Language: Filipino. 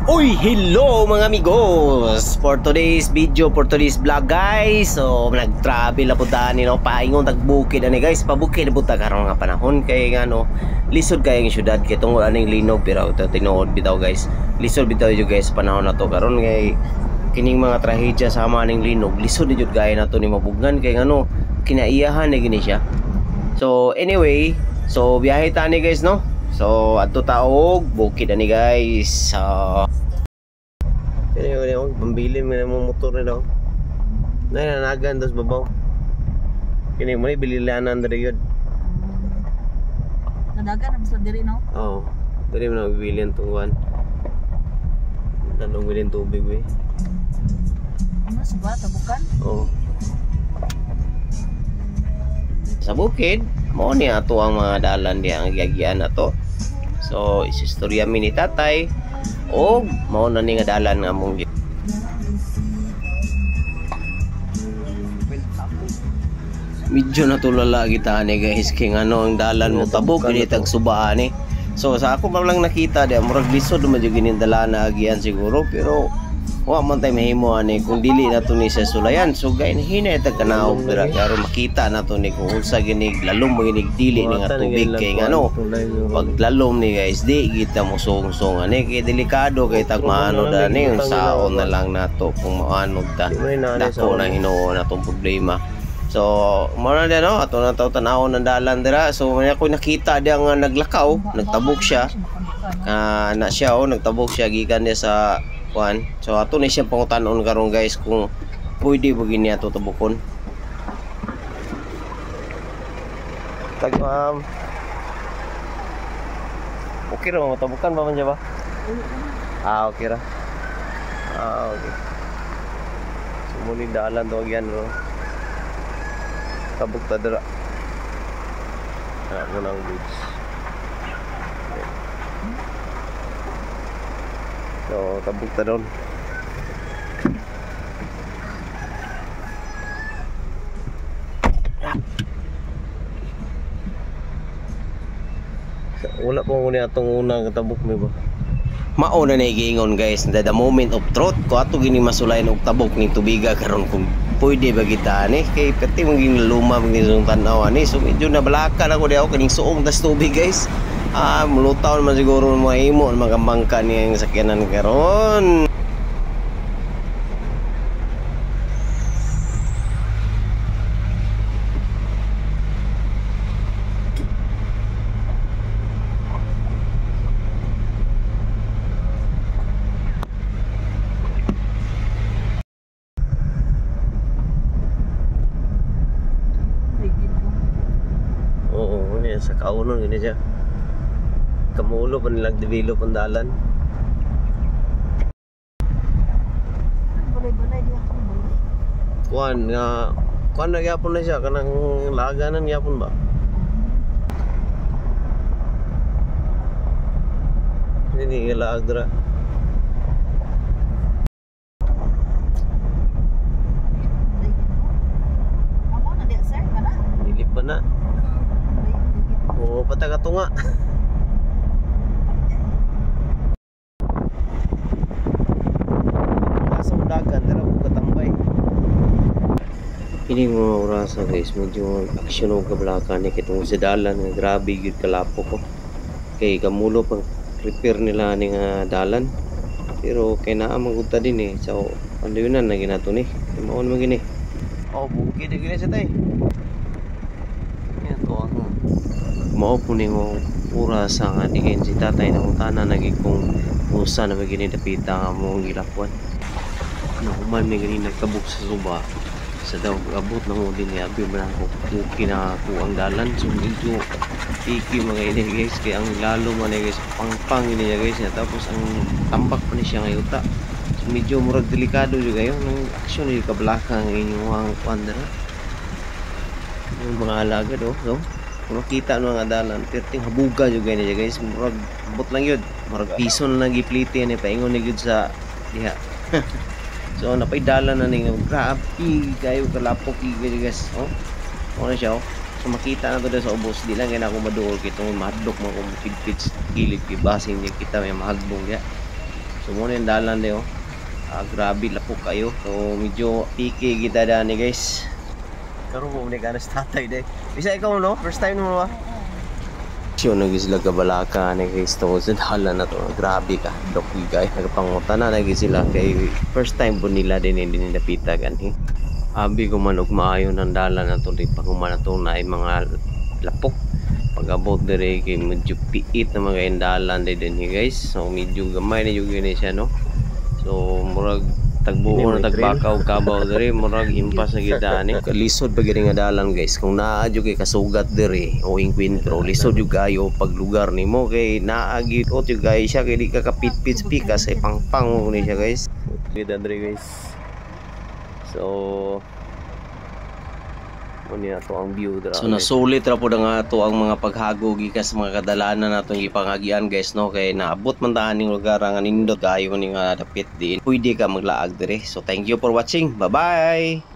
Uy, hello mga amigos! For today's video, for today's vlog guys. So, nag-travel na po dani no, paingon tagbukid ani guys. Pabukid na po ta karon nga panahon kay nga no, lisod kay ang syudad kay tungod aning linog pero ito tinuod bitaw guys. Lisod bitaw yo guys panahon na to karon kay kining mga trahedya sama aning linog. Lisod jud gaya nato ni mabugnan kay ngano kinaiyahan ni gini siya. So, anyway, so biyahe ta ni guys no. So, adto taog bukid ani guys. Kaya pambili mo na mga motor na daw. Nananagan dos babaw. Kini mo ni bililanan diri yun. Nadagan ang sa diri no? Oo. Diri mo na bibilian tuwan. Nanong bilin tubig we. Ano sa ba tabukan? Oo. Sa bukid, mo ni ato ang mga dalan di ang giagian nato. So, isistorya mi ni tatay. O mao na ni nga dalan nga mong medyo natulala kita ni guys kay ano ang dalan mo tabok kini tag subaan ni. So sa ako pa lang nakita di murag lisod man jud gini dalan na agian siguro pero wa man tay mahimo ani kung dili na to ni sa sulayan so gain hinay tag kanaog dira karo makita na to ni kung unsa gini lalom mo gini dili ni nga tubig kay ngano pag lalom ni guys di kita mo song-song ani kay delikado kay tag maano da ni yung saon na lang nato kung maanog ta dako na Ginoo na tong problema. So mo na no ato na taw tan-awon ng dalan dira so may ako nakita diya nga naglakaw nagtabok siya na siya nagtabok siya gikan dia sa kuan. So ato ni siya pangutan-on karon guys kung pwede ba gini ato tabukon. Tag okay ra mo tabukan ba man ba? Okay ra. Okay. Sumuli dalan to agyan bro. Tabuk ta dira. Mo nang goods. So tabuk ta doon. Wala pa ko ni atong unang tabuk mi ba. Mao na giingon guys, the moment of truth ko ato gini masulayan og tabok ning tubiga karon kung pwede ba kita ni kay pati maging luma maging tanaw ani so medyo nabalaka na ko di ako kining suong das tubig guys. Mulutaw man siguro mo imo magambangka niyang sakyanan karon. Sa kaunon gini siya kamulo pa nilang develop ang dalan Balay-balay di ako balay. Kuan na yapon na siya kanang laganan yapon ba hindi ilaag dira Ako na di sir kana? dilip pa na. Oo, patagatunga. Kasong dagan, tara po katambay. Ini mga orasa guys, medyo aksyon o kablakan ni kitong sa dalan nga grabe yun kalapo ko. Kay kamulo pang repair nila ni nga dalan. Pero kay naa magunta din eh. So, ano yun na ginato ni? Maon mo gini. Oh, bukid na gini sa tay. Yan to ang mao po ning oras nga digin si tatay na utana naging kung usa na magini dapita nga mong gilapuan na human may gani nagtabok sa suba sa daw abot na mo din abi man ko kinaku ang dalan so medyo iki mga ini guys kay ang lalo man guys pangpang ini guys na tapos ang tambak pa ni siya ngayuta so medyo murag delikado juga yun ng aksyon ni kablakang inyong kuandara yung mga alaga do so kung makita no nga dalan perting habuga jud gani guys murag bot lang yun murag piso na lang gipliti ni paingon ni gyud sa diha so napay dalan na ning grabe kayo kalapok guys oh ano siya oh so makita na to sa ubos di lang kaya ako maduol kitong mahadlok mo kung kitpits kilid kay basing niya kita may mahagbong ya So muna yung dalan di oh. Grabe lapok kayo. So medyo picky kita dani guys. Pero kung ni kanas tatay di. Bisa ikaw no? First time mo ba? Siyo nagisila kabalaka ni guys to sa dalan na to. Grabe ka. Doki guys. Nagpangutan na nagisila kay first time po nila din hindi nilapita ganhi. Abi ko man og maayo ng dalan na to di pa kumana to na mga lapok. Pag-abot dire kay medyo piit na mga indalan din guys. So medyo gamay na yung gini siya no. So murag tagbuo na tagbakaw kabaw dire murag himpas na gid ani. Lisod pa gid nga dalan guys. Kung naa jud kay kasugat dire o inkwentro lisod jud kayo pag lugar nimo kay naa gid ot jud guys siya kay di ka kapit-pit pikas ay pangpang mo ni siya guys. Gid dire guys. So muni na to ang view dra. So nasulit ra pud nga to ang mga paghago gikas mga kadalanan natong gipangagian guys no kay naabot man ta ning lugar nga nindot kayo ning dapit din. Pwede ka maglaag dire. So thank you for watching. Bye-bye.